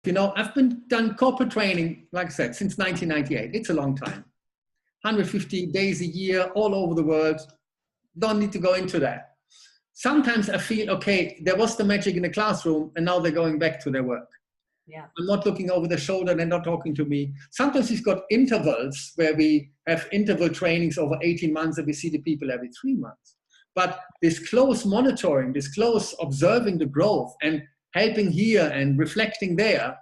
You know, I've done corporate training, like I said, since 1998. It's a long time. 150 days a year, all over the world. Don't need to go into that. Sometimes I feel, okay, there was the magic in the classroom and now they're going back to their work. Yeah. I'm not looking over their shoulder, they're not talking to me. Sometimes we've got intervals where we have interval trainings over 18 months and we see the people every 3 months. But this close monitoring, this close observing the growth and helping here and reflecting there,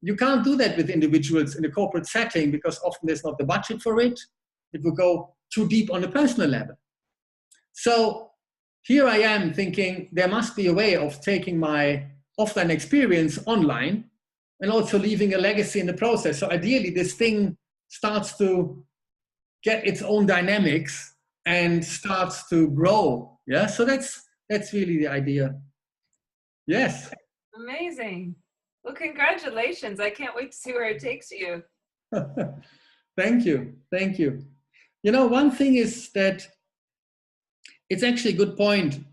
you can't do that with individuals in a corporate setting because often there's not the budget for it. It will go too deep on a personal level. So here I am thinking there must be a way of taking my offline experience online and also leaving a legacy in the process. So ideally this thing starts to get its own dynamics and starts to grow. Yeah, so that's really the idea. Yes. Amazing. Well, congratulations. I can't wait to see where it takes you. Thank you. Thank you. You know, one thing is that it's actually a good point.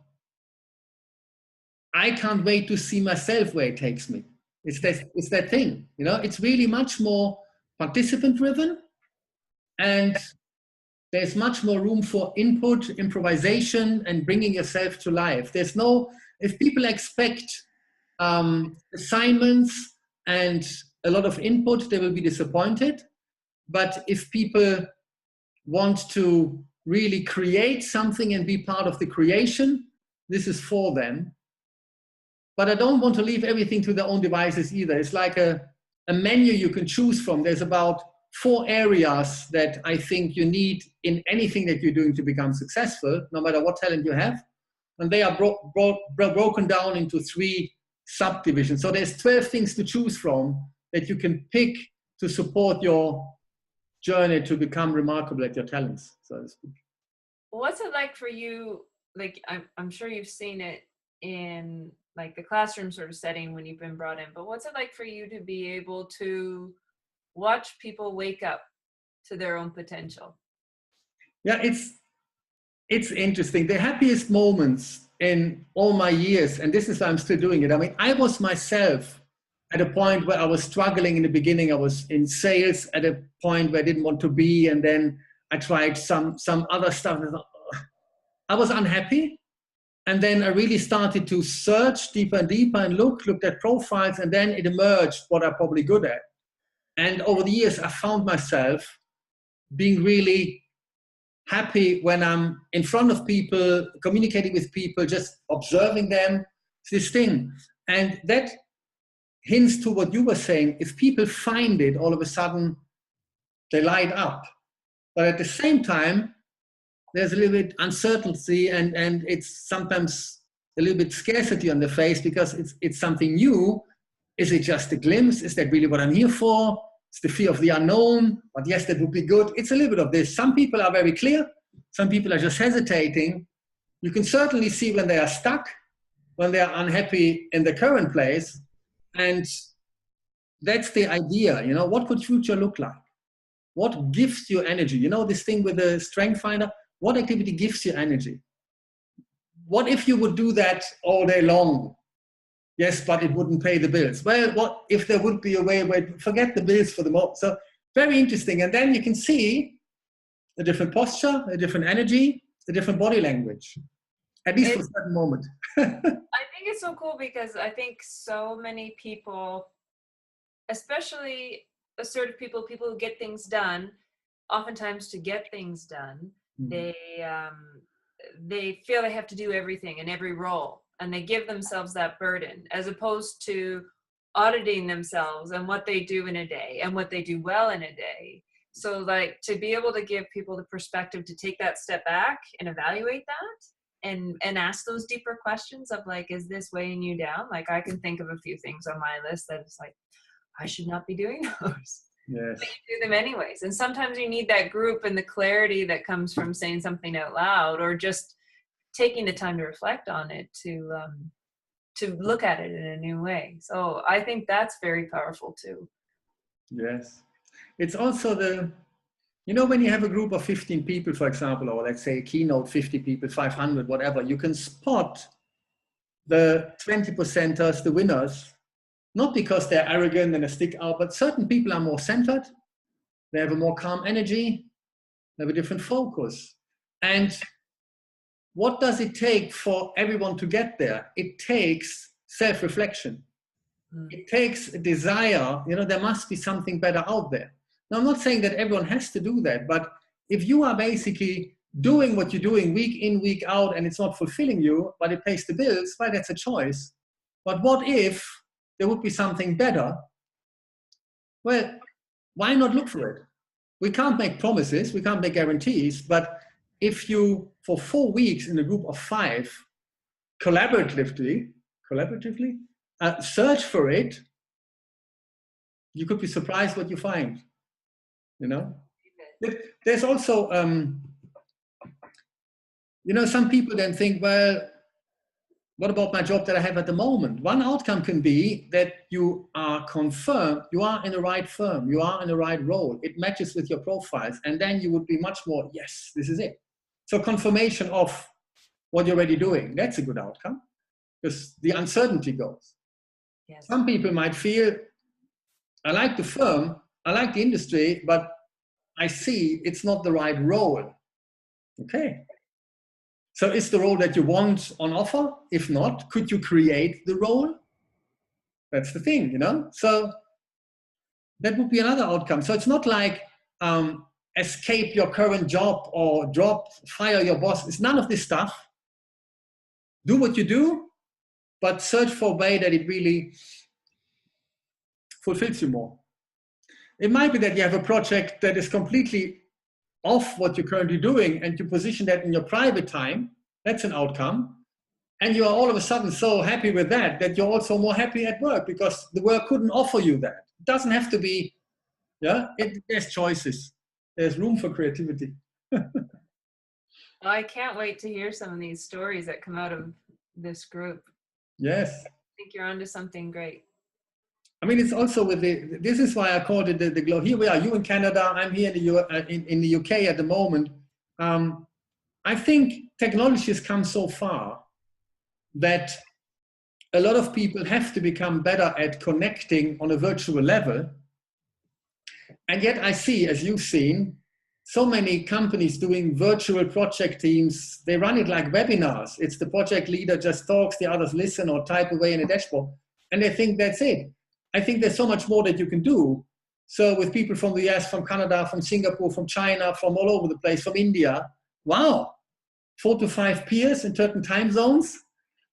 I can't wait to see myself where it takes me. It's that thing, you know, it's really much more participant driven and there's much more room for input, improvisation, and bringing yourself to life. If people expect assignments and a lot of input, they will be disappointed. But if people want to really create something and be part of the creation, this is for them. But I don't want to leave everything to their own devices either. It's like a menu you can choose from. There's about 4 areas that I think you need in anything that you're doing to become successful, no matter what talent you have. And they are broken down into 3 subdivisions. So there's 12 things to choose from that you can pick to support your journey to become remarkable at your talents, so to speak. What's it like for you? Like, I'm sure you've seen it in like the classroom sort of setting when you've been brought in, but what's it like for you to be able to watch people wake up to their own potential? Yeah, it's interesting. The happiest moments in all my years, and this is why I'm still doing it. I mean, I was myself at a point where I was struggling in the beginning. I was in sales at a point where I didn't want to be, and then I tried some other stuff. I was unhappy. And then I really started to search deeper and deeper and looked at profiles, and then it emerged what I'm probably good at. And over the years, I found myself being really happy when I'm in front of people, communicating with people, just observing them. It's this thing. And that hints to what you were saying. If people find it, all of a sudden, they light up. But at the same time, there's a little bit uncertainty and it's sometimes a little bit scarcity on the face because it's something new. Is it just a glimpse? Is that really what I'm here for? It's the fear of the unknown, but yes, that would be good. It's a little bit of this. Some people are very clear. Some people are just hesitating. You can certainly see when they are stuck, when they are unhappy in the current place. And that's the idea, you know, what could future look like? What gives you energy? You know, this thing with the strength finder, what activity gives you energy? What if you would do that all day long? Yes, but it wouldn't pay the bills. Well, what if there would be a way where forget the bills for the moment? So very interesting. And then you can see a different posture, a different energy, a different body language, at least for a certain moment. I think it's so cool because I think so many people, especially assertive people who get things done, oftentimes to get things done, they feel they have to do everything in every role, and they give themselves that burden as opposed to auditing themselves and what they do in a day and what they do well in a day. So like to be able to give people the perspective to take that step back and evaluate that and ask those deeper questions of like, is this weighing you down? Like I can think of a few things on my list that it's like, I should not be doing those. Yes. But you do them anyways. And sometimes you need that group and the clarity that comes from saying something out loud or just taking the time to reflect on it to look at it in a new way. So I think that's very powerful too. Yes. It's also you know, when you have a group of 15 people, for example, or let's say a keynote, 50 people, 500, whatever, you can spot the 20%ers, the winners, not because they're arrogant and they stick out, but certain people are more centered. They have a more calm energy. They have a different focus. And what does it take for everyone to get there? It takes self-reflection. It takes a desire, there must be something better out there. Now, I'm not saying that everyone has to do that, but if you are basically doing what you're doing week in, week out, and it's not fulfilling you, but it pays the bills, well, that's a choice. But what if there would be something better? Well, why not look for it? We can't make promises, we can't make guarantees, but if you, for 4 weeks in a group of 5, collaboratively, search for it, you could be surprised what you find, There's also, some people then think, well, what about my job that I have at the moment? One outcome can be that you are confirmed, you are in the right firm, you are in the right role, it matches with your profiles, and then you would be much more, yes, this is it. So confirmation of what you're already doing, that's a good outcome, because the uncertainty goes. Yes. Some people might feel, I like the firm, I like the industry, but I see it's not the right role. Okay. So is the role that you want on offer? If not, could you create the role? That's the thing, So that would be another outcome. So it's not like escape your current job or fire your boss. It's none of this stuff. Do what you do, but search for a way that it really fulfills you more. It might be that you have a project that is completely off what you're currently doing and you position that in your private time. That's an outcome. And you are all of a sudden so happy with that you're also more happy at work because the work couldn't offer you that. It doesn't have to be, there's choices. There's room for creativity. Well, I can't wait to hear some of these stories that come out of this group. Yes. I think you're onto something great. I mean, it's also with this is why I called it the glow. Here we are, you in Canada, I'm here in the UK at the moment. I think technology has come so far that a lot of people have to become better at connecting on a virtual level. And yet I see, as you've seen, so many companies doing virtual project teams. They run it like webinars. It's the project leader just talks, the others listen or type away in a dashboard. And they think that's it. I think there's so much more that you can do. So with people from the US, from Canada, from Singapore, from China, from all over the place, from India, wow, 4 to 5 peers in certain time zones.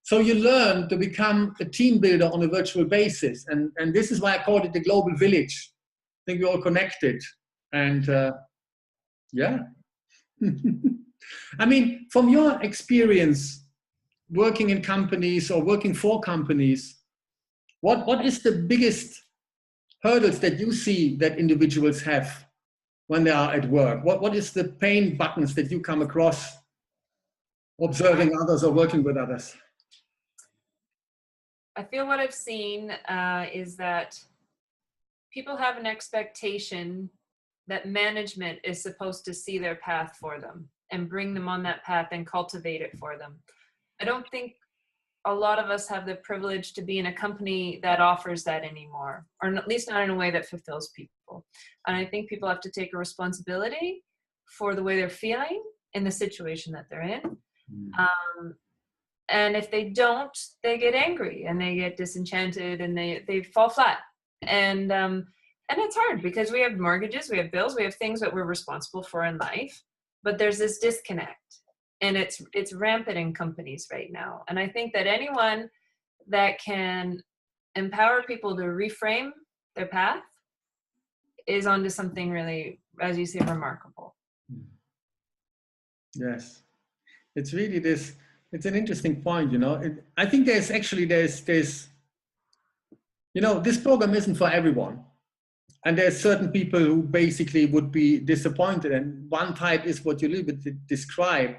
So you learn to become a team builder on a virtual basis. And this is why I called it the global village. I think we're all connected. And yeah. I mean, from your experience working in companies or working for companies, what is the biggest hurdles that you see that individuals have when they are at work? What is the pain buttons that you come across observing others or working with others? I feel what I've seen is that people have an expectation that management is supposed to see their path for them and bring them on that path and cultivate it for them. I don't think a lot of us have the privilege to be in a company that offers that anymore, or at least not in a way that fulfills people. And I think people have to take a responsibility for the way they're feeling in the situation that they're in. And if they don't, they get angry and they get disenchanted and they fall flat. And it's hard because we have mortgages, we have bills, we have things that we're responsible for in life, but there's this disconnect. And it's rampant in companies right now. And I think that anyone that can empower people to reframe their path is onto something really, as you say, remarkable. Yes. It's really this, it's an interesting point, I think there's, this program isn't for everyone. And there's certain people who basically would be disappointed. And one type is what you a little bit describe.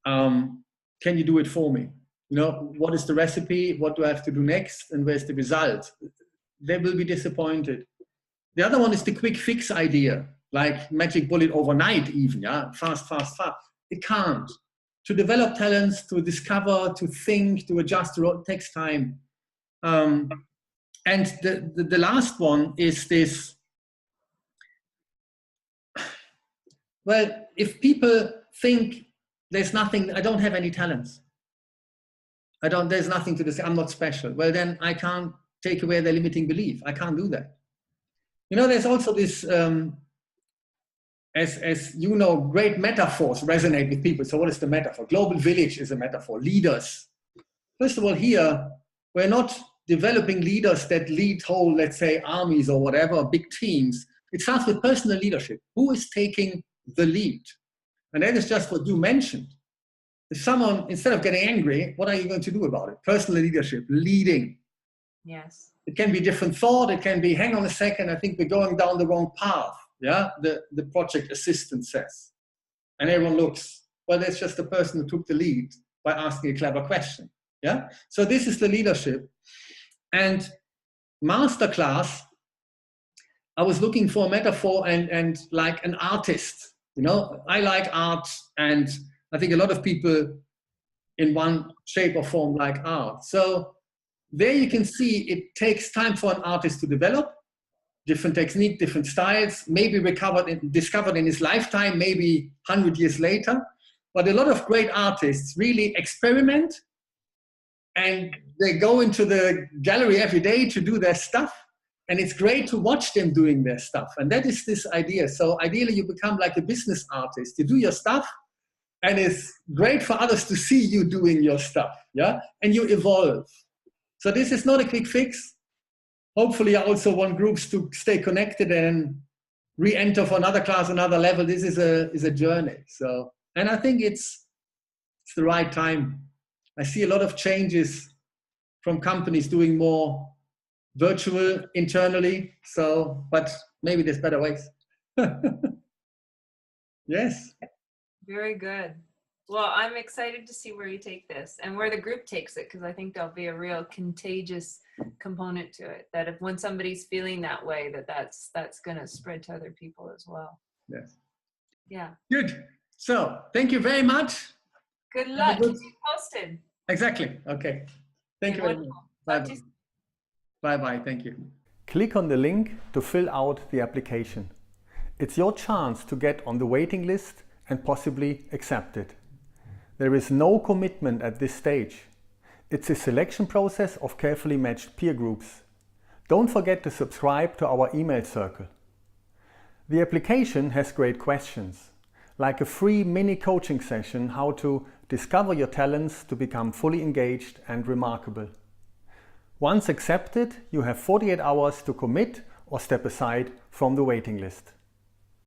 Can you do it for me? What is the recipe? What do I have to do next? And where's the result? They will be disappointed. The other one is the quick fix idea, like magic bullet overnight even, fast. It can't. To develop talents, to discover, to think, to adjust, it takes time. And the last one is this. Well, if people think there's nothing, I don't have any talents. There's nothing to this, I'm not special. Well, then I can't take away their limiting belief. I can't do that. You know, there's also this, as you know, great metaphors resonate with people. So what is the metaphor? Global village is a metaphor. Leaders. First of all, here, we're not developing leaders that lead whole, let's say, armies or whatever, big teams. It starts with personal leadership. Who is taking the lead? And that is just what you mentioned. If someone, instead of getting angry, what are you going to do about it? Personal leadership, leading. Yes. It can be different thought. It can be, hang on a second, I think we're going down the wrong path. Yeah, the project assistant says. And everyone looks, well, that's just the person who took the lead by asking a clever question. Yeah, so this is the leadership. And masterclass, I was looking for a metaphor and like an artist. You know, I like art, and I think a lot of people in one shape or form like art. So there you can see it takes time for an artist to develop different technique, different styles, maybe discovered in his lifetime, maybe 100 years later. But a lot of great artists really experiment, and they go into the gallery every day to do their stuff. And it's great to watch them doing their stuff. And that is this idea. So ideally you become like a business artist. You do your stuff, and it's great for others to see you doing your stuff. Yeah. And you evolve. So this is not a quick fix. Hopefully I also want groups to stay connected and re-enter for another class, another level. This is a journey. So, and I think it's the right time. I see a lot of changes from companies doing more virtual internally. So, but maybe there's better ways. Yes. Very good. Well, I'm excited to see where you take this and where the group takes it, because I think there'll be a real contagious component to it, that if when somebody's feeling that way, that's going to spread to other people as well. Yes. Yeah. Good. So thank you very much. Good luck. Keep you posted. Exactly. Okay. Thank you very much. Bye-bye. Bye-bye. Thank you. Click on the link to fill out the application. It's your chance to get on the waiting list and possibly accepted. There is no commitment at this stage. It's a selection process of carefully matched peer groups. Don't forget to subscribe to our email circle. The application has great questions, like a free mini coaching session how to discover your talents to become fully engaged and remarkable. Once accepted, you have 48 hours to commit or step aside from the waiting list.